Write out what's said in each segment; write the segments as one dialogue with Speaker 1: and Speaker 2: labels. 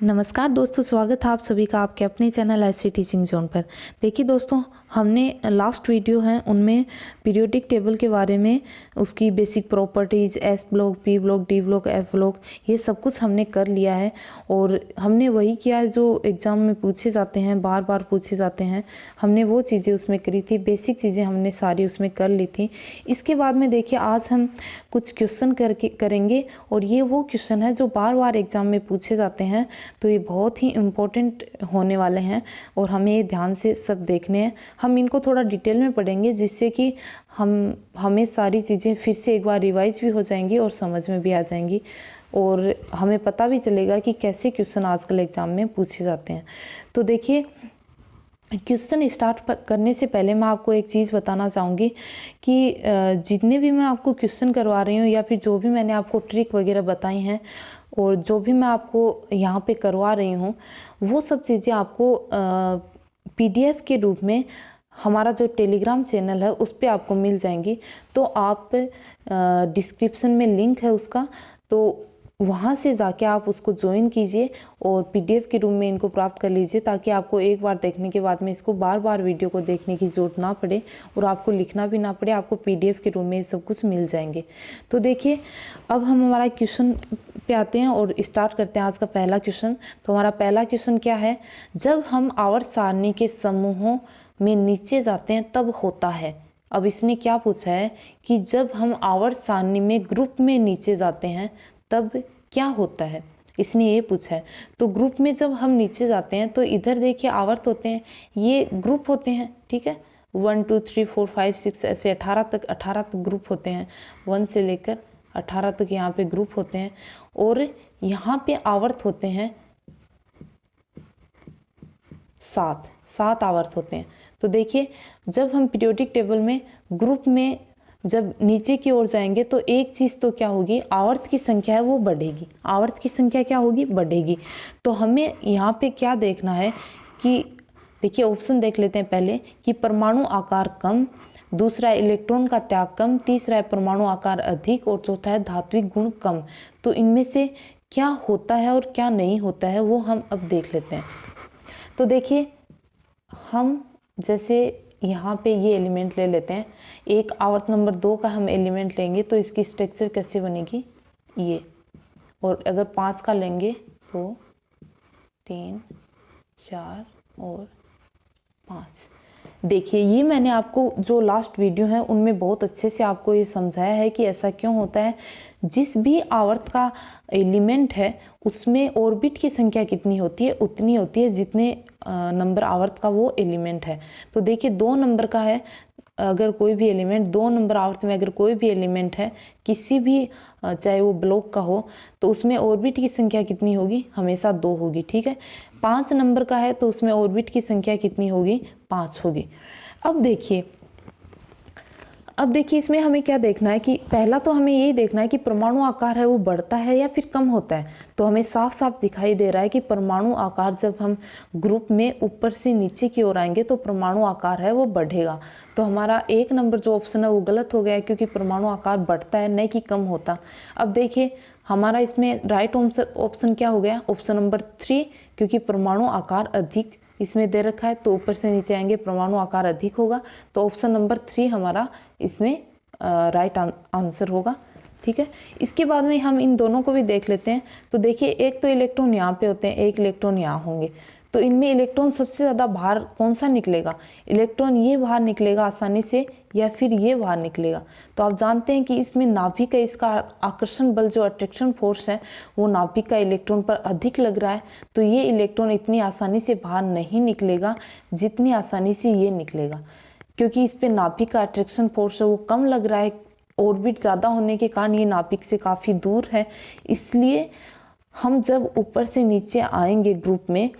Speaker 1: नमस्कार दोस्तों, स्वागत है आप सभी का आपके अपने चैनल एसटी टीचिंग जोन पर। देखिए दोस्तों, हमने लास्ट वीडियो है उनमें पीरियोडिक टेबल के बारे में, उसकी basic properties, S block, P block, D block, F block, ये सब कुछ हमने कर लिया है। और हमने वही किया है जो एग्ज़ाम में पूछे जाते हैं, बार बार पूछे जाते हैं। हमने वो चीज़ें उसमें करी थी, बेसिक चीज़ें हमने सारी उसमें कर ली थी। इसके बाद में देखिए आज हम कुछ क्वेश्चन करेंगे और ये वो क्वेश्चन है जो बार बार एग्ज़ाम में पूछे जाते हैं। तो ये बहुत ही इम्पोर्टेंट होने वाले हैं और हमें ये ध्यान से सब देखने हैं। हम इनको थोड़ा डिटेल में पढ़ेंगे जिससे कि हमें सारी चीज़ें फिर से एक बार रिवाइज भी हो जाएंगी और समझ में भी आ जाएंगी और हमें पता भी चलेगा कि कैसे क्वेश्चन आजकल एग्ज़ाम में पूछे जाते हैं। तो देखिए, क्वेश्चन स्टार्ट करने से पहले मैं आपको एक चीज़ बताना चाहूँगी कि जितने भी मैं आपको क्वेश्चन करवा रही हूँ या फिर जो भी मैंने आपको ट्रिक वगैरह बताई हैं और जो भी मैं आपको यहाँ पे करवा रही हूँ, वो सब चीज़ें आपको PDF के रूप में हमारा जो टेलीग्राम चैनल है उस पर आपको मिल जाएंगी। तो आप डिस्क्रिप्शन में लिंक है उसका, तो वहाँ से जाके आप उसको ज्वाइन कीजिए और PDF के रूप में इनको प्राप्त कर लीजिए, ताकि आपको एक बार देखने के बाद में इसको बार बार वीडियो को देखने की ज़रूरत ना पड़े और आपको लिखना भी ना पड़े। आपको PDF के रूप में ये सब कुछ मिल जाएंगे। तो देखिए, अब हम हमारा क्वेश्चन पे आते हैं और स्टार्ट करते हैं आज का पहला क्वेश्चन। तो हमारा पहला क्वेश्चन क्या है? जब हम आवर्त सारणी के समूहों में नीचे जाते हैं तब होता है। अब इसने क्या पूछा है कि जब हम आवर्त सारणी में ग्रुप में नीचे जाते हैं तब क्या होता है, इसने ये पूछा है। तो ग्रुप में जब हम नीचे जाते हैं तो इधर देखिए आवर्त होते हैं, ये ग्रुप होते हैं, ठीक है। 1 2 3 4 5 6 ऐसे 18 तक ग्रुप होते हैं। 1 से लेकर 18 तक यहाँ पे ग्रुप होते हैं और यहाँ पे आवर्त होते हैं 7 आवर्त होते हैं। तो देखिए, जब हम पीरियोडिक टेबल में ग्रुप में जब नीचे की ओर जाएंगे तो एक चीज़ तो क्या होगी, आवर्त की संख्या है वो बढ़ेगी। आवर्त की संख्या क्या होगी, बढ़ेगी। तो हमें यहाँ पे क्या देखना है कि देखिए, ऑप्शन देख लेते हैं पहले कि परमाणु आकार कम, दूसरा है इलेक्ट्रॉन का त्याग कम, तीसरा है परमाणु आकार अधिक और चौथा है धात्विक गुण कम। तो इनमें से क्या होता है और क्या नहीं होता है वो हम अब देख लेते हैं। तो देखिए, हम जैसे यहाँ पे ये एलिमेंट ले लेते हैं, एक आवर्त नंबर 2 का हम एलिमेंट लेंगे तो इसकी स्ट्रक्चर कैसे बनेगी, ये। और अगर 5 का लेंगे तो 3 4 और 5। देखिए, ये मैंने आपको जो लास्ट वीडियो है उनमें बहुत अच्छे से आपको ये समझाया है कि ऐसा क्यों होता है। जिस भी आवर्त का एलिमेंट है उसमें ऑर्बिट की संख्या कितनी होती है, उतनी होती है जितने नंबर आवर्त का वो एलिमेंट है। तो देखिए, 2 नंबर का है अगर कोई भी एलिमेंट, 2 नंबर आवर्त में अगर कोई भी एलिमेंट है किसी भी चाहे वो ब्लॉक का हो, तो उसमें ऑर्बिट की संख्या कितनी होगी, हमेशा 2 होगी, ठीक है। 5 नंबर का है तो उसमें ऑर्बिट की संख्या कितनी होगी, 5 होगी। अब देखिए इसमें हमें क्या देखना है कि पहला तो हमें यही देखना है कि परमाणु आकार है वो बढ़ता है या फिर कम होता है। तो हमें साफ साफ दिखाई दे रहा है कि परमाणु आकार जब हम ग्रुप में ऊपर से नीचे की ओर आएंगे तो परमाणु आकार है वो बढ़ेगा। तो हमारा 1 नंबर जो ऑप्शन है वो गलत हो गया है, क्योंकि परमाणु आकार बढ़ता है, न कि कम होता। अब देखिए, हमारा इसमें राइट ऑप्शन क्या हो गया, ऑप्शन नंबर 3, क्योंकि परमाणु आकार अधिक इसमें दे रखा है तो ऊपर से नीचे आएंगे परमाणु आकार अधिक होगा। तो ऑप्शन नंबर 3 हमारा इसमें राइट आंसर होगा, ठीक है। इसके बाद में हम इन दोनों को भी देख लेते हैं। तो देखिए, एक तो इलेक्ट्रॉन यहाँ पे होते हैं, एक इलेक्ट्रॉन यहाँ होंगे। तो इनमें इलेक्ट्रॉन सबसे ज़्यादा बाहर कौन सा निकलेगा, इलेक्ट्रॉन ये बाहर निकलेगा आसानी से या फिर ये बाहर निकलेगा। तो आप जानते हैं कि इसमें नाभिक का इसका आकर्षण बल जो अट्रैक्शन फोर्स है वो नाभिक का इलेक्ट्रॉन पर अधिक लग रहा है। तो ये इलेक्ट्रॉन इतनी आसानी से बाहर नहीं निकलेगा जितनी आसानी से ये निकलेगा, क्योंकि इस पर नाभिक का अट्रैक्शन फोर्स है वो कम लग रहा है। ऑर्बिट ज़्यादा होने के कारण ये नाभिक से काफ़ी दूर है। इसलिए हम जब ऊपर से नीचे आएंगे ग्रुप में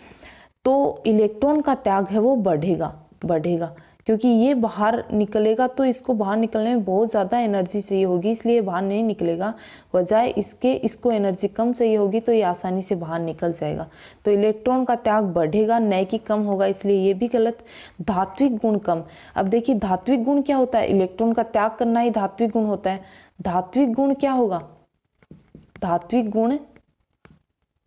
Speaker 1: तो इलेक्ट्रॉन का त्याग है वो बढ़ेगा, क्योंकि ये बाहर निकलेगा तो इसको बाहर निकलने में बहुत ज़्यादा एनर्जी चाहिए होगी, इसलिए बाहर नहीं निकलेगा। बजाय इसके इसको एनर्जी कम चाहिए होगी तो ये आसानी से बाहर निकल जाएगा। तो इलेक्ट्रॉन का त्याग बढ़ेगा, न कि कम होगा, इसलिए ये भी गलत। धात्विक गुण कम। अब देखिए, धात्विक गुण क्या होता है, इलेक्ट्रॉन का त्याग करना ही धात्विक गुण होता है। धात्विक गुण क्या होगा, धात्विक गुण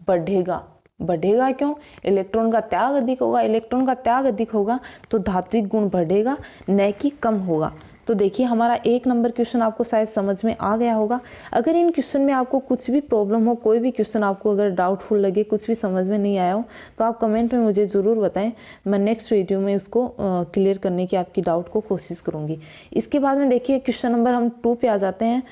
Speaker 1: बढ़ेगा, बढ़ेगा क्यों? इलेक्ट्रॉन का त्याग अधिक होगा, इलेक्ट्रॉन का त्याग अधिक होगा तो धात्विक गुण बढ़ेगा, न कि कम होगा। तो देखिए हमारा 1 नंबर क्वेश्चन आपको शायद समझ में आ गया होगा। अगर इन क्वेश्चन में आपको कुछ भी प्रॉब्लम हो, कोई भी क्वेश्चन आपको अगर डाउटफुल लगे, कुछ भी समझ में नहीं आया हो, तो आप कमेंट में मुझे ज़रूर बताएं। मैं नेक्स्ट वीडियो में उसको क्लियर करने की आपकी डाउट को कोशिश करूँगी। इसके बाद में देखिए क्वेश्चन नंबर हम 2 पे आ जाते हैं।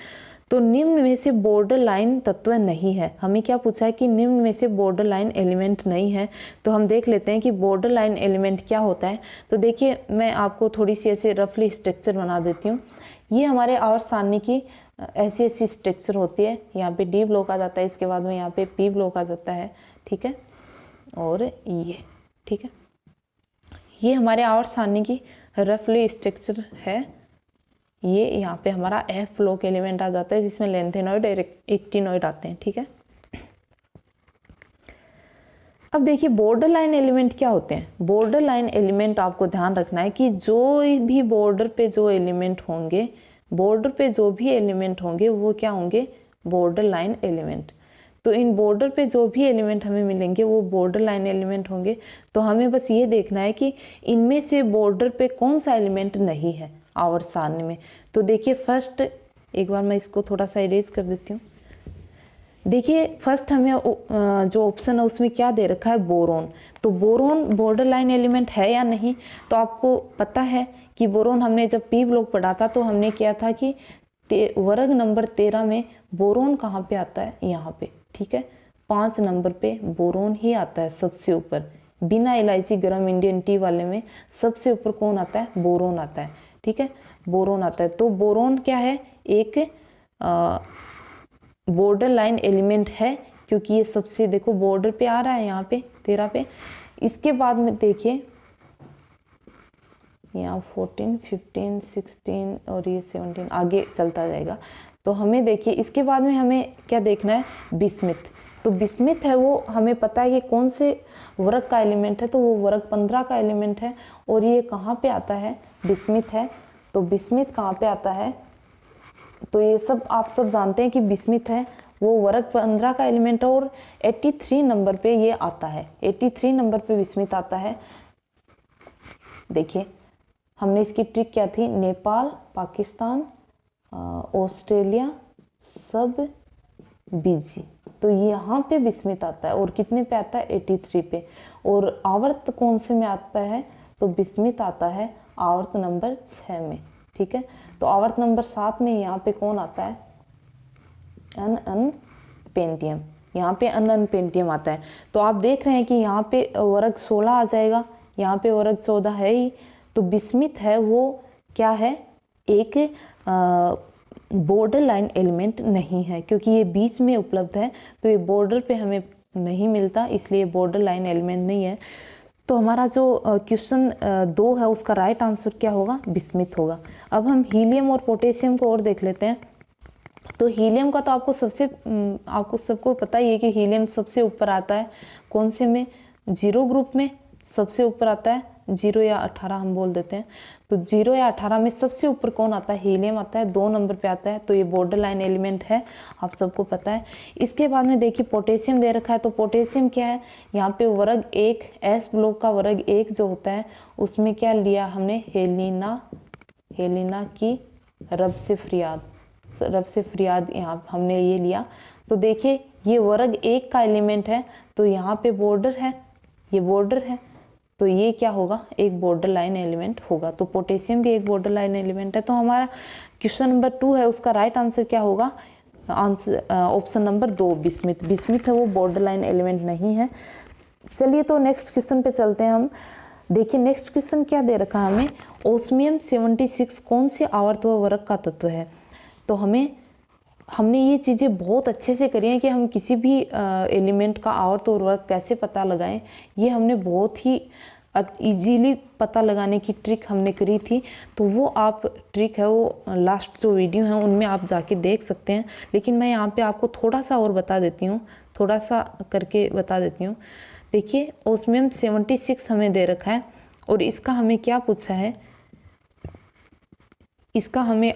Speaker 1: तो निम्न में से बॉर्डर लाइन तत्व नहीं है। हमें क्या पूछा है कि निम्न में से बॉर्डर लाइन एलिमेंट नहीं है। तो हम देख लेते हैं कि बॉर्डर लाइन एलिमेंट क्या होता है। तो देखिए मैं आपको थोड़ी सी ऐसे रफली स्ट्रक्चर बना देती हूँ। ये हमारे आवर्त सारणी की ऐसी ऐसी स्ट्रक्चर होती है। यहाँ पे डी ब्लॉक आ जाता है, इसके बाद में यहाँ पे पी ब्लॉक आ जाता है, ठीक है, और ये, ठीक है, ये हमारे आवर्त सारणी की रफली स्ट्रक्चर है। ये यहाँ पे हमारा एफ ब्लॉक एलिमेंट आ जाता है, जिसमें लेंथेनॉइड और एक्टिनॉइड आते हैं, ठीक है। अब देखिए बॉर्डर लाइन एलिमेंट क्या होते हैं। बॉर्डर लाइन एलिमेंट आपको ध्यान रखना है कि जो भी बॉर्डर पे जो एलिमेंट होंगे, बॉर्डर पे जो भी एलिमेंट होंगे वो क्या होंगे? Border line element. तो इन बॉर्डर पे जो भी एलिमेंट हमें मिलेंगे वो बॉर्डर लाइन एलिमेंट होंगे। तो हमें बस ये देखना है कि इनमें से बॉर्डर पे कौन सा एलिमेंट नहीं है आवर्त सारणी में। तो देखिए फर्स्ट, एक बार मैं इसको थोड़ा सा इरेज कर देती हूँ। देखिए फर्स्ट हमें जो ऑप्शन है उसमें क्या दे रखा है? बोरोन। तो बोरोन बॉर्डर लाइन एलिमेंट है या नहीं? तो आपको पता है कि बोरोन हमने जब पी ब्लॉक पढ़ा था तो हमने किया था कि वर्ग नंबर 13 में बोरोन कहाँ पे आता है? यहाँ पे, ठीक है। 5 नंबर पे बोरोन ही आता है सबसे ऊपर। बिना इलायची गरम इंडियन टी वाले में सबसे ऊपर कौन आता है? बोरोन आता है, ठीक है, बोरोन आता है। तो बोरोन क्या है? एक बॉर्डर लाइन एलिमेंट है, क्योंकि ये सबसे देखो बॉर्डर पे आ रहा है, यहाँ पे 13 पे। इसके बाद में देखिए यहाँ 14, 15, 16 और ये 17 आगे चलता जाएगा। तो हमें देखिए इसके बाद में हमें क्या देखना है? बिस्मिथ। तो बिस्मिथ है वो हमें पता है कि कौन से वर्ग का एलिमेंट है, तो वो वर्ग 15 का एलिमेंट है। और ये कहाँ पे आता है? बिस्मिथ है। तो बिस्मिथ कहाँ पे आता है? तो ये सब आप सब जानते हैं कि बिस्मिथ है वो वर्ग 15 का एलिमेंट है और 83 नंबर पे ये आता है। 83 नंबर पे बिस्मिथ आता है। देखिए हमने इसकी ट्रिक क्या थी? नेपाल, पाकिस्तान, ऑस्ट्रेलिया सब बीजी। तो यहाँ पे बिस्मिथ आता है और कितने पे आता है? 83 पे। और आवर्त कौन से में आता है? तो बिस्मिथ आता है आवर्त नंबर 6 में, ठीक है। तो आवर्त नंबर 7 में यहाँ पे कौन आता है? अन पेंटियम। यहाँ पे अन पेंटियम आता है। तो आप देख रहे हैं कि यहाँ पे वर्ग 16 आ जाएगा, यहाँ पे वर्ग 14 है ही। तो बिस्मिथ है वो क्या है? एक बॉर्डर लाइन एलिमेंट नहीं है, क्योंकि ये बीच में उपलब्ध है। तो ये बॉर्डर पे हमें नहीं मिलता, इसलिए बॉर्डर लाइन एलिमेंट नहीं है। तो हमारा जो क्वेश्चन 2 है उसका राइट आंसर क्या होगा? बिस्मिथ होगा। अब हम हीलियम और पोटेशियम को और देख लेते हैं। तो हीलियम का तो आपको सबको पता ही है कि हीलियम सबसे ऊपर आता है कौन से में? 0 ग्रुप में सबसे ऊपर आता है। 0 या 18 हम बोल देते हैं। तो 0 या 18 में सबसे ऊपर कौन आता है? हीलियम आता है, 2 नंबर पे आता है। तो ये बॉर्डर लाइन एलिमेंट है, आप सबको पता है। इसके बाद में देखिए पोटेशियम दे रखा है। तो पोटेशियम क्या है? यहाँ पे वर्ग 1 एस ब्लॉक का वर्ग 1 जो होता है उसमें क्या लिया हमने? हेलिना की रब से फरियाद यहाँ हमने ये लिया। तो देखिए ये वर्ग 1 का एलिमेंट है, तो यहाँ पे बॉर्डर है, ये बॉर्डर है। तो ये क्या होगा? एक बॉर्डर लाइन एलिमेंट होगा। तो पोटेशियम भी एक बॉर्डर लाइन एलिमेंट है। तो हमारा क्वेश्चन नंबर 2 है उसका राइट आंसर क्या होगा? Answer option number 2 bismuth. Bismuth है वो बॉर्डर लाइन एलिमेंट नहीं है। चलिए तो नेक्स्ट क्वेश्चन पे चलते हैं हम। देखिए नेक्स्ट क्वेश्चन क्या दे रखा है हमें? ओस्मियम 76 कौन से आवर्त व वर्ग का तत्व है? तो हमने ये चीज़ें बहुत अच्छे से करी हैं कि हम किसी भी एलिमेंट का आवर्त और वर्ग कैसे पता लगाएं, ये हमने बहुत ही इजीली पता लगाने की ट्रिक हमने करी थी। तो वो आप ट्रिक है वो लास्ट जो वीडियो है उनमें आप जाके देख सकते हैं। लेकिन मैं यहाँ पे आपको थोड़ा सा और बता देती हूँ, थोड़ा सा करके बता देती हूँ। देखिए ओस्मियम 76 हमें दे रखा है और इसका हमें क्या पूछा है? इसका हमें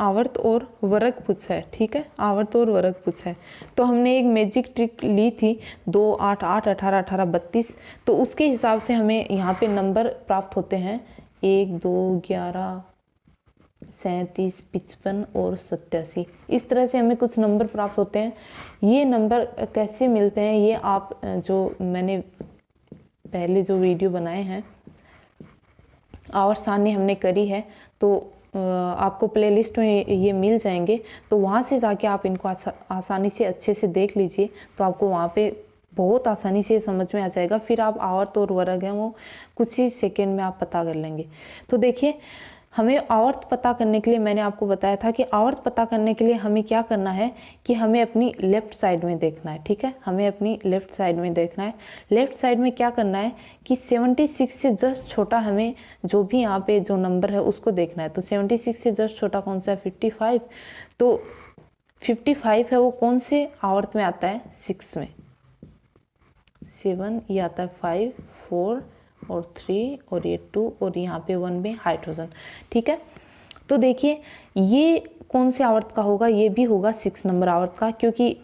Speaker 1: आवर्त और वर्ग पूछा है, ठीक है, आवर्त और वर्ग पूछा है। तो हमने एक मैजिक ट्रिक ली थी 2, 8, 8, 18, 18, 32, तो उसके हिसाब से हमें यहाँ पे नंबर प्राप्त होते हैं 1, 2, 11, 37, 55 और 87। इस तरह से हमें कुछ नंबर प्राप्त होते हैं। ये नंबर कैसे मिलते हैं ये आप जो मैंने पहले जो वीडियो बनाए हैं आवर्त सारणी हमने करी है, तो आपको प्लेलिस्ट में ये मिल जाएंगे, तो वहाँ से जाके आप इनको आसानी से अच्छे से देख लीजिए, तो आपको वहाँ पे बहुत आसानी से समझ में आ जाएगा। फिर आप आवर्त और वर्ग हैं वो कुछ ही सेकेंड में आप पता कर लेंगे। तो देखिए, हमें आवर्त पता करने के लिए मैंने आपको बताया था कि आवर्त पता करने के लिए हमें क्या करना है कि हमें अपनी लेफ़्ट साइड में देखना है, ठीक है, हमें अपनी लेफ़्ट साइड में देखना है। लेफ़्ट साइड में क्या करना है कि 76 से जस्ट छोटा हमें जो भी यहाँ पे जो नंबर है उसको देखना है। तो 76 से जस्ट छोटा कौन सा है? 55। तो 55 है वो कौन से आवर्त में आता है? 6 में। 7 ये आता है 5, 4 और 3 और ये 2 और यहाँ पे 1 में हाइड्रोजन, ठीक है। तो देखिए ये कौन से आवर्त का होगा? ये भी होगा 6 नंबर आवर्त का, क्योंकि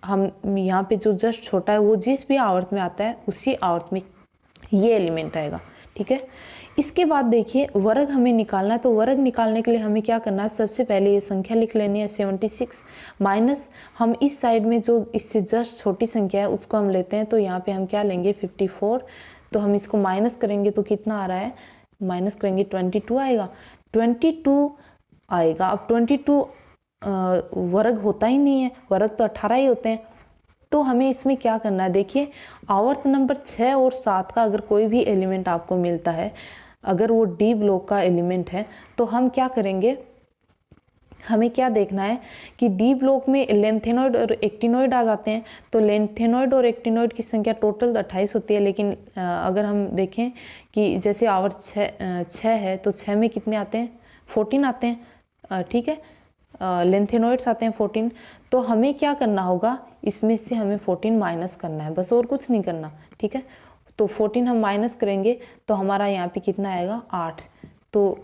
Speaker 1: हम यहाँ पे जो जस्ट छोटा है वो जिस भी आवर्त में आता है उसी आवर्त में ये एलिमेंट आएगा, ठीक है। इसके बाद देखिए वर्ग हमें निकालना है, तो वर्ग निकालने के लिए हमें क्या करना है? सबसे पहले ये संख्या लिख लेनी है 76 माइनस हम इस साइड में जो इससे जस्ट छोटी संख्या है उसको हम लेते हैं, तो यहाँ पे हम क्या लेंगे? 54। तो हम इसको माइनस करेंगे तो कितना आ रहा है? माइनस करेंगे 22 आएगा, 22 आएगा। अब 22 वर्ग होता ही नहीं है, वर्ग तो 18 ही होते हैं। तो हमें इसमें क्या करना है? देखिए आवर्त नंबर 6 और 7 का अगर कोई भी एलिमेंट आपको मिलता है, अगर वो डी ब्लॉक का एलिमेंट है, तो हम क्या करेंगे? हमें क्या देखना है कि डी ब्लॉक में लेंथेनॉइड और एक्टिनॉइड आ जाते हैं। तो लेंथेनॉइड और एक्टिनॉइड की संख्या टोटल 28 होती है, लेकिन अगर हम देखें कि जैसे आवर्त 6 है तो 6 में कितने आते हैं? 14 आते हैं, ठीक है, लेंथेनॉइड्स आते हैं 14। तो हमें क्या करना होगा? इसमें से हमें 14 माइनस करना है, बस और कुछ नहीं करना, ठीक है। तो 14 हम माइनस करेंगे तो हमारा यहाँ पे कितना आएगा? 8। तो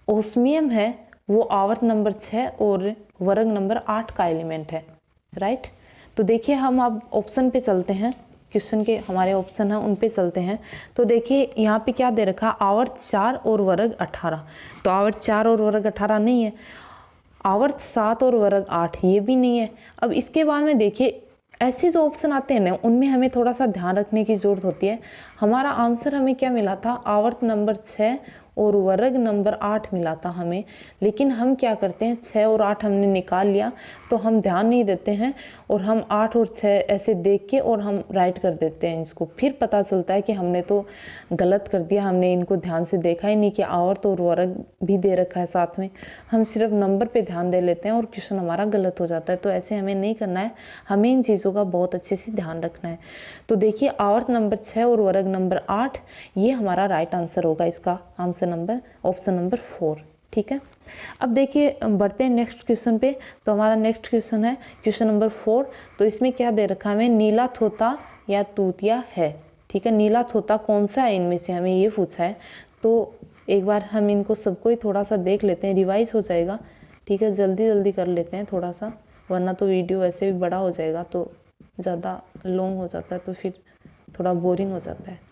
Speaker 1: ओस्मियम है वो आवर्त नंबर 6 और वर्ग नंबर 8 का एलिमेंट है, राइट। तो देखिए हम अब ऑप्शन पे चलते हैं, क्वेश्चन के हमारे ऑप्शन हैं उन पे चलते हैं। तो देखिए यहाँ पे क्या दे रखा? आवर्त 4 और वर्ग 18। तो आवर्त 4 और वर्ग 18 नहीं है, आवर्त 7 और वर्ग 8 ये भी नहीं है। अब इसके बाद में देखिए ऐसे जो ऑप्शन आते हैं ना उनमें हमें थोड़ा सा ध्यान रखने की ज़रूरत होती है। हमारा आंसर हमें क्या मिला था? आवर्त नंबर 6 और वर्ग नंबर 8 मिला था हमें, लेकिन हम क्या करते हैं? 6 और 8 हमने निकाल लिया, तो हम ध्यान नहीं देते हैं और हम 8 और 6 ऐसे देख के और हम राइट कर देते हैं इसको। फिर पता चलता है कि हमने तो गलत कर दिया, हमने इनको ध्यान से देखा ही नहीं कि आवर्त और वर्ग भी दे रखा है साथ में। हम सिर्फ नंबर पे ध्यान दे लेते हैं और क्वेश्चन हमारा गलत हो जाता है। तो ऐसे हमें नहीं करना है, हमें इन चीज़ों का बहुत अच्छे से ध्यान रखना है। तो देखिए आवर्त नंबर 6 और वर्ग नंबर 8 ये हमारा राइट आंसर होगा, इसका आंसर नंबर ऑप्शन नंबर 4, ठीक है। अब देखिए बढ़ते हैं नेक्स्ट क्वेश्चन पे। तो हमारा नेक्स्ट क्वेश्चन है क्वेश्चन नंबर 4। तो इसमें क्या दे रखा है हमें? नीला थोता या तूतिया है, ठीक है। नीला थोता कौन सा है इनमें से, हमें ये पूछा है। तो एक बार हम इनको सबको ही थोड़ा सा देख लेते हैं, रिवाइज हो जाएगा, ठीक है। जल्दी जल्दी कर लेते हैं थोड़ा सा, वरना तो वीडियो वैसे भी बड़ा हो जाएगा, तो ज़्यादा लॉन्ग हो जाता है, तो फिर थोड़ा बोरिंग हो जाता है।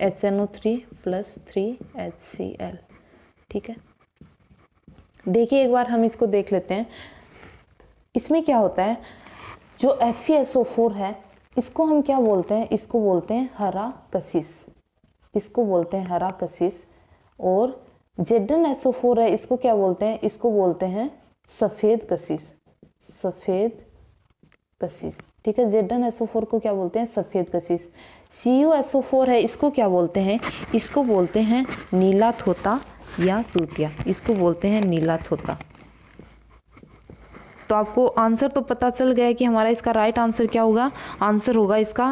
Speaker 1: HNO3 + 3HCl, ठीक है। देखिए एक बार हम इसको देख लेते हैं। इसमें क्या होता है? जो FeSO4 है इसको हम क्या बोलते हैं? इसको बोलते हैं हरा कशिश, इसको बोलते हैं हरा कशिश। और ZnSO4 है, इसको क्या बोलते हैं? इसको बोलते हैं सफ़ेद कशिश, सफ़ेद कशिश, ठीक है। ZnSO4 को क्या बोलते हैं? सफ़ेद कशिश। CuSO4 है, इसको क्या बोलते हैं? इसको बोलते हैं नीला थोता या तूतिया, इसको बोलते हैं नीला थोता। तो आपको आंसर तो पता चल गया है कि हमारा इसका राइट आंसर क्या होगा? आंसर होगा इसका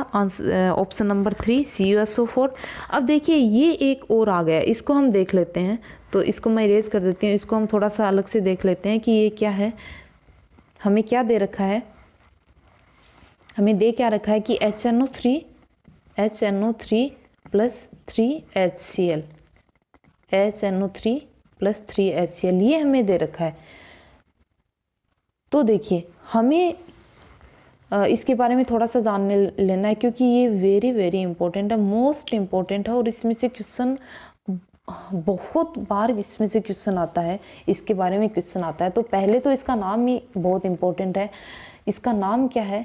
Speaker 1: ऑप्शन नंबर 3 CuSO4। अब देखिए ये एक और आ गया, इसको हम देख लेते हैं। तो इसको मैं इरेज कर देती हूँ, इसको हम थोड़ा सा अलग से देख लेते हैं कि ये क्या है। हमें क्या दे रखा है? हमें दे क्या रखा है कि HNO3 + 3HCl, HNO3 plus 3HCl, ये हमें दे रखा है। तो देखिए हमें इसके बारे में थोड़ा सा जानने लेना है, क्योंकि ये वेरी वेरी इंपॉर्टेंट है, मोस्ट इम्पॉर्टेंट है, और इसमें से क्वेश्चन बहुत बार इसमें से क्वेश्चन आता है, इसके बारे में क्वेश्चन आता है। तो पहले तो इसका नाम ही बहुत इम्पोर्टेंट है। इसका नाम क्या है?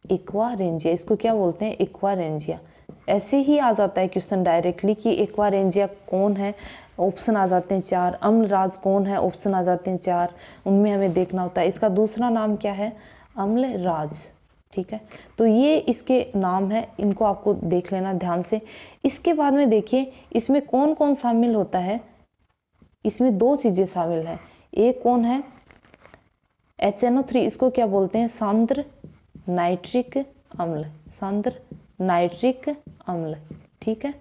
Speaker 1: एक्वारेंजिया। इसको क्या बोलते हैं? एक्वारेंजिया। ऐसे ही आ जाता है क्वेश्चन डायरेक्टली कि एक्वारेंजिया कौन है, ऑप्शन आ जाते हैं 4। अम्लराज कौन है, ऑप्शन आ जाते हैं 4। उनमें हमें देखना होता है इसका दूसरा नाम क्या है, अम्लराज। ठीक है, तो ये इसके नाम है, इनको आपको देख लेना ध्यान से। इसके बाद में देखिए इसमें कौन कौन शामिल होता है। इसमें 2 चीज़ें शामिल है। एक कौन है, HNO3, इसको क्या बोलते हैं, सांद्र नाइट्रिक अम्ल, सांद्र नाइट्रिक अम्ल। ठीक है,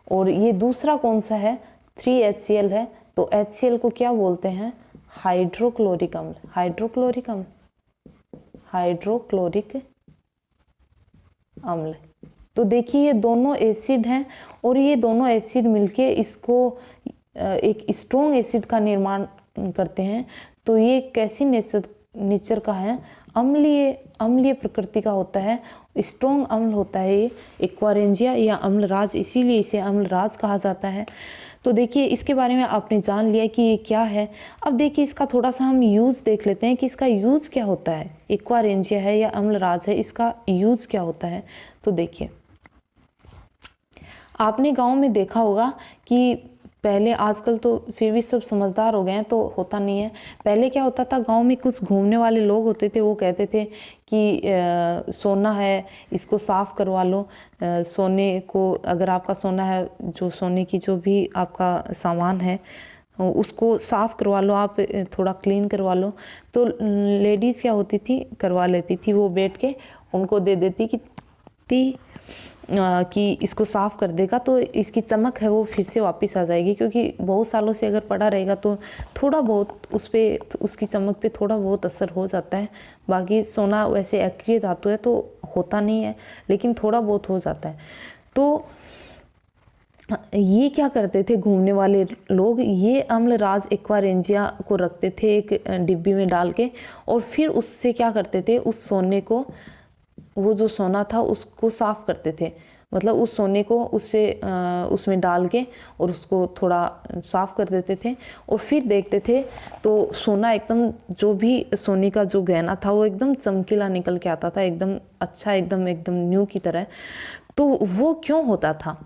Speaker 1: और ये दूसरा कौन सा है, 3HCl है। तो HCl को क्या बोलते हैं, हाइड्रोक्लोरिक अम्ल, हाइड्रोक्लोरिक अम्ल, हाइड्रोक्लोरिक अम्ल। तो देखिए ये दोनों एसिड हैं, और ये दोनों एसिड मिलके इसको एक स्ट्रॉन्ग एसिड का निर्माण करते हैं। तो ये कैसी नेचर का है, अम्लीय प्रकृति का होता है, स्ट्रॉन्ग अम्ल होता है ये एक्वारेंजिया या अम्लराज, इसीलिए इसे अम्लराज कहा जाता है। तो देखिए इसके बारे में आपने जान लिया कि ये क्या है। अब देखिए इसका थोड़ा सा हम यूज़ देख लेते हैं कि इसका यूज़ क्या होता है। एक्वारेंजिया है या अम्लराज है, इसका यूज़ क्या होता है। तो देखिए आपने गांव में देखा होगा कि पहले, आजकल तो फिर भी सब समझदार हो गए हैं तो होता नहीं है। पहले क्या होता था, गांव में कुछ घूमने वाले लोग होते थे, वो कहते थे कि सोना है इसको साफ़ करवा लो। सोने को, अगर आपका सोना है, जो सोने की जो भी आपका सामान है उसको साफ़ करवा लो, आप थोड़ा क्लीन करवा लो। तो लेडीज़ क्या होती थी, करवा लेती थी, वो बैठ के उनको दे देती कि इसको साफ़ कर देगा तो इसकी चमक है वो फिर से वापस आ जाएगी। क्योंकि बहुत सालों से अगर पड़ा रहेगा तो थोड़ा बहुत उस पर, उसकी चमक पे थोड़ा बहुत असर हो जाता है। बाकी सोना वैसे अक्रिय धातु है तो होता नहीं है, लेकिन थोड़ा बहुत हो जाता है। तो ये क्या करते थे घूमने वाले लोग, ये अम्लराज एक्वारेंजिया को रखते थे एक डिब्बी में डाल के, और फिर उससे क्या करते थे, उस सोने को, वो जो सोना था उसको साफ़ करते थे। मतलब उस सोने को उसमें डाल के और उसको थोड़ा साफ़ कर देते थे, और फिर देखते थे तो सोना एकदम, जो भी सोने का जो गहना था वो एकदम चमकीला निकल के आता था, एकदम अच्छा, एकदम न्यू की तरह। तो वो क्यों होता था?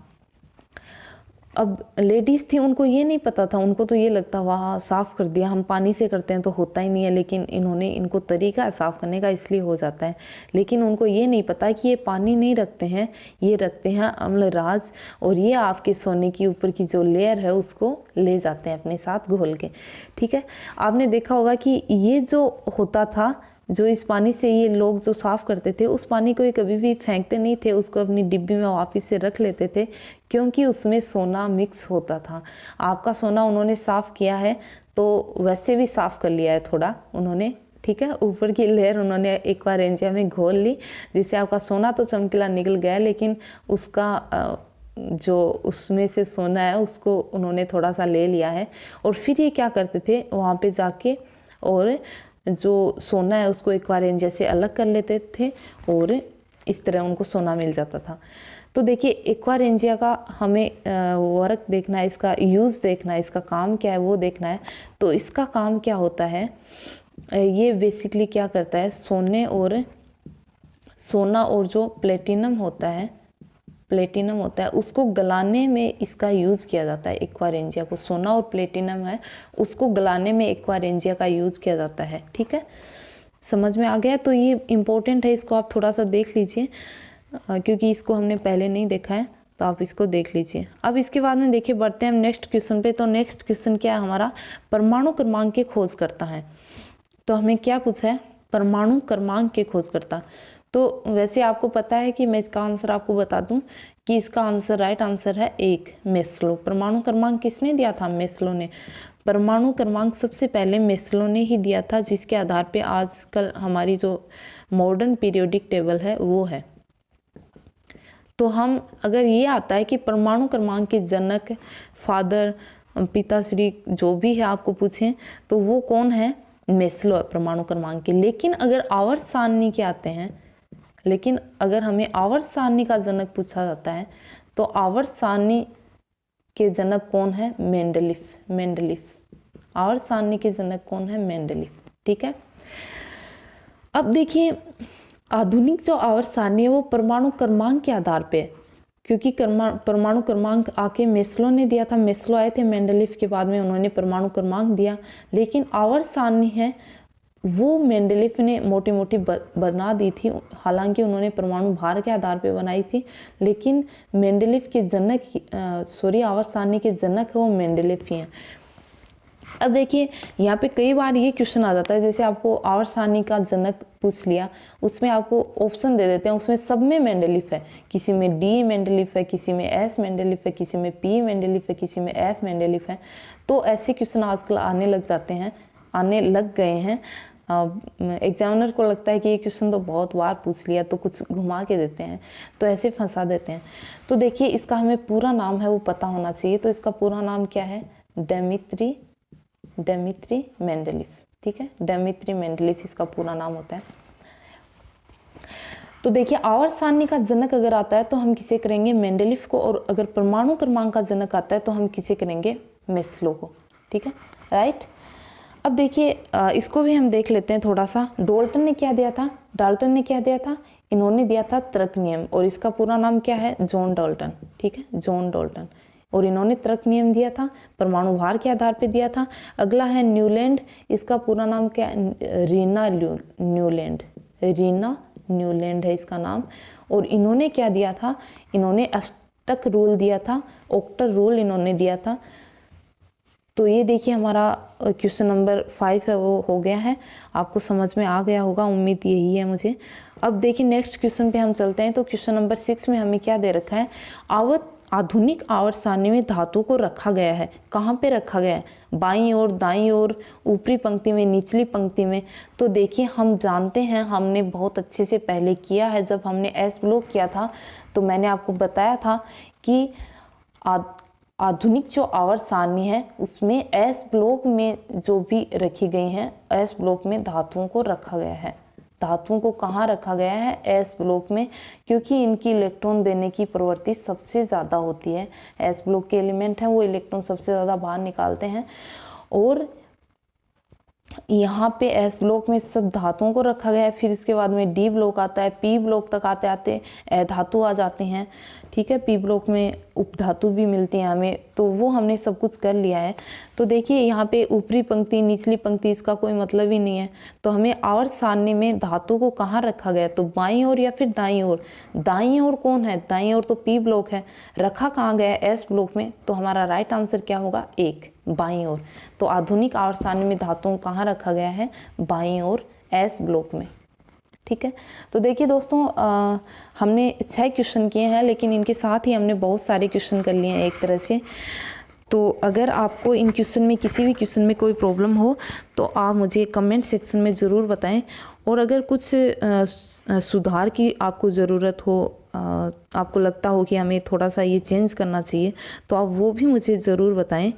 Speaker 1: अब लेडीज़ थी, उनको ये नहीं पता था, उनको तो ये लगता वाह साफ़ कर दिया, हम पानी से करते हैं तो होता ही नहीं है, लेकिन इनको तरीका है साफ़ करने का, इसलिए हो जाता है। लेकिन उनको ये नहीं पता कि ये पानी नहीं रखते हैं, ये रखते हैं अम्लराज, और ये आपके सोने की ऊपर की जो लेयर है उसको ले जाते हैं अपने साथ घोल के। ठीक है, आपने देखा होगा कि ये जो होता था, जो इस पानी से ये लोग जो साफ़ करते थे, उस पानी को ये कभी भी फेंकते नहीं थे, उसको अपनी डिब्बी में वापस से रख लेते थे, क्योंकि उसमें सोना मिक्स होता था। आपका सोना उन्होंने साफ़ किया है तो वैसे भी साफ़ कर लिया है थोड़ा उन्होंने, ठीक है, ऊपर की लेयर उन्होंने एक्वारेंजिया में घोल ली, जिससे आपका सोना तो चमकीला निकल गया, लेकिन उसका जो उसमें से सोना है उसको उन्होंने थोड़ा सा ले लिया है। और फिर ये क्या करते थे, वहाँ पे जाके और जो सोना है उसको एक्वारेंजिया से अलग कर लेते थे, और इस तरह उनको सोना मिल जाता था। तो देखिए एक्वारेंजिया का हमें वर्क देखना है, इसका यूज़ देखना है, इसका काम क्या है वो देखना है। तो इसका काम क्या होता है, ये बेसिकली क्या करता है, सोना और जो प्लेटिनम होता है उसको गलाने में इसका यूज़ किया जाता है। एक्वारेंजिया को, सोना और प्लेटिनम है उसको गलाने में एक्वारेंजिया का यूज़ किया जाता है। ठीक है, समझ में आ गया? तो ये इम्पोर्टेंट है, इसको आप थोड़ा सा देख लीजिए, क्योंकि इसको हमने पहले नहीं देखा है, तो आप इसको देख लीजिए। अब इसके बाद में देखिए बढ़ते हैं हम नेक्स्ट क्वेश्चन पे। तो नेक्स्ट क्वेश्चन क्या है हमारा, परमाणु क्रमांक के खोज करता है। तो हमें क्या पूछा है, परमाणु क्रमांक के खोज करता। तो वैसे आपको पता है कि मैं इसका आंसर आपको बता दूं कि इसका आंसर, राइट आंसर है 1, मेस्लो। परमाणु क्रमांक किसने दिया था, मेस्लो ने। परमाणु क्रमांक सबसे पहले मेस्लो ने ही दिया था, जिसके आधार पे आजकल हमारी जो मॉडर्न पीरियोडिक टेबल है वो है। तो हम, अगर ये आता है कि परमाणु क्रमांक के जनक, फादर, पिताश्री जो भी है आपको पूछें तो वो कौन है, मेस्लो है परमाणु क्रमांक के। लेकिन अगर आवर्त सारणी के आते हैं, लेकिन अगर हमें आवर्त सारणी का जनक पूछा जाता है तो आवर्त सारणी के जनक कौन है, मेंडलीफ। आवर्त सारणी के जनक कौन है, मेंडलीफ। ठीक है, अब देखिए आधुनिक जो आवर्त सारणी है वो परमाणु क्रमांक के आधार पे, क्योंकि परमाणु क्रमांक आके मेस्लो ने दिया था, मेस्लो आए थे मेंडलीफ के बाद में, उन्होंने परमाणु क्रमांक दिया। लेकिन आवर्त सारणी है वो मेंडलीफ ने मोटी मोटी बना दी थी, हालांकि उन्होंने परमाणु भार के आधार पे बनाई थी, लेकिन मेंडलीफ के जनक आवर्त सारणी के जनक है वो मेंडलीफ ही हैं। अब देखिए यहाँ पे कई बार ये क्वेश्चन आ जाता है, जैसे आपको आवर्त सारणी का जनक पूछ लिया, उसमें आपको ऑप्शन दे देते हैं, उसमें सब में मेंडलीफ है, किसी में डी मेंडलीफ है, किसी में एस मेंडलीफ है, किसी में पी मेंडलीफ है, किसी में एफ मेंडलीफ है। तो ऐसे क्वेश्चन आजकल आने लग गए हैं। एग्जामिनर को लगता है कि ये क्वेश्चन तो बहुत बार पूछ लिया, तो कुछ घुमा के देते हैं, तो ऐसे फंसा देते हैं। तो देखिए इसका हमें पूरा नाम है वो पता होना चाहिए। तो इसका पूरा नाम क्या है, डेमित्री मेंडलीफ। ठीक है, डेमित्री मेंडलीफ इसका पूरा नाम होता है। तो देखिए आवर्त सारणी का जनक अगर आता है तो हम किसे करेंगे, मेंडलीफ को, और अगर परमाणु क्रमांक का जनक आता है तो हम किसे करेंगे, मेस्लो को। ठीक है, राइट। अब देखिए इसको भी हम देख लेते हैं थोड़ा सा। डाल्टन ने क्या दिया था, इन्होंने दिया था तर्क नियम, और इसका पूरा नाम क्या है, जॉन डाल्टन। ठीक है, जॉन डाल्टन, और इन्होंने तर्क नियम दिया था, परमाणु भार के आधार पे दिया था। अगला है न्यूलैंड, इसका पूरा नाम क्या है, रीना न्यूलैंड है इसका नाम। और इन्होंने क्या दिया था, इन्होंने अष्टक रूल दिया था, ऑक्टर रूल इन्होंने दिया था। तो ये देखिए हमारा क्वेश्चन नंबर 5 है वो हो गया है, आपको समझ में आ गया होगा, उम्मीद यही है मुझे। अब देखिए नेक्स्ट क्वेश्चन पे हम चलते हैं। तो क्वेश्चन नंबर 6 में हमें क्या दे रखा है, आधुनिक आवर्त सारणी में धातु को रखा गया है। कहाँ पे रखा गया है, बाईं ओर, दाईं ओर, ऊपरी पंक्ति में, निचली पंक्ति में। तो देखिए हम जानते हैं, हमने बहुत अच्छे से पहले किया है, जब हमने एस ब्लॉक किया था तो मैंने आपको बताया था कि आधुनिक जो आवर्त सारणी है उसमें एस ब्लॉक में जो भी रखी गई हैं, एस ब्लॉक में धातुओं को रखा गया है। धातुओं को कहाँ रखा गया है, एस ब्लॉक में, क्योंकि इनकी इलेक्ट्रॉन देने की प्रवृत्ति सबसे ज़्यादा होती है। एस ब्लॉक के एलिमेंट हैं वो इलेक्ट्रॉन सबसे ज़्यादा बाहर निकालते हैं। और यहाँ पे एस ब्लॉक में सब धातुओं को रखा गया है। फिर इसके बाद में डी ब्लॉक आता है, पी ब्लॉक तक आते आते धातु आ जाते हैं। ठीक है, पी ब्लॉक में उपधातु भी मिलती है हमें, तो वो हमने सब कुछ कर लिया है। तो देखिए यहाँ पे ऊपरी पंक्ति, निचली पंक्ति, इसका कोई मतलब ही नहीं है। तो हमें आवर्त सारणी में धातु को कहाँ रखा गया, तो बाईं ओर या फिर दाईं ओर। दाईं ओर कौन है, दाईं ओर तो पी ब्लॉक है, रखा कहाँ गया है, एस ब्लॉक में। तो हमारा राइट आंसर क्या होगा, 1, बाईं ओर। तो आधुनिक आवर्त सारणी में धातुओं को कहाँ रखा गया है, बाईं ओर, एस ब्लॉक में। ठीक है, तो देखिए दोस्तों हमने 6 क्वेश्चन किए हैं, लेकिन इनके साथ ही हमने बहुत सारे क्वेश्चन कर लिए हैं एक तरह से। तो अगर आपको इन क्वेश्चन में, किसी भी क्वेश्चन में कोई प्रॉब्लम हो तो आप मुझे कमेंट सेक्शन में ज़रूर बताएं। और अगर कुछ सुधार की आपको ज़रूरत हो, आपको लगता हो कि हमें थोड़ा सा ये चेंज करना चाहिए, तो आप वो भी मुझे ज़रूर बताएं।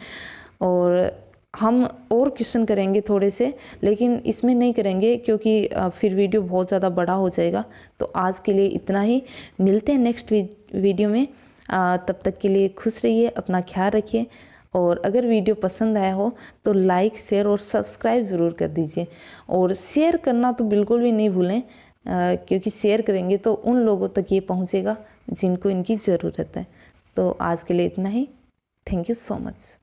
Speaker 1: और हम और क्वेश्चन करेंगे थोड़े से, लेकिन इसमें नहीं करेंगे क्योंकि फिर वीडियो बहुत ज़्यादा बड़ा हो जाएगा। तो आज के लिए इतना ही, मिलते हैं नेक्स्ट वीडियो में। तब तक के लिए खुश रहिए, अपना ख्याल रखिए। और अगर वीडियो पसंद आया हो तो लाइक, शेयर और सब्सक्राइब ज़रूर कर दीजिए। और शेयर करना तो बिल्कुल भी नहीं भूलें, क्योंकि शेयर करेंगे तो उन लोगों तक ये पहुँचेगा जिनको इनकी ज़रूरत है। तो आज के लिए इतना ही, थैंक यू सो मच।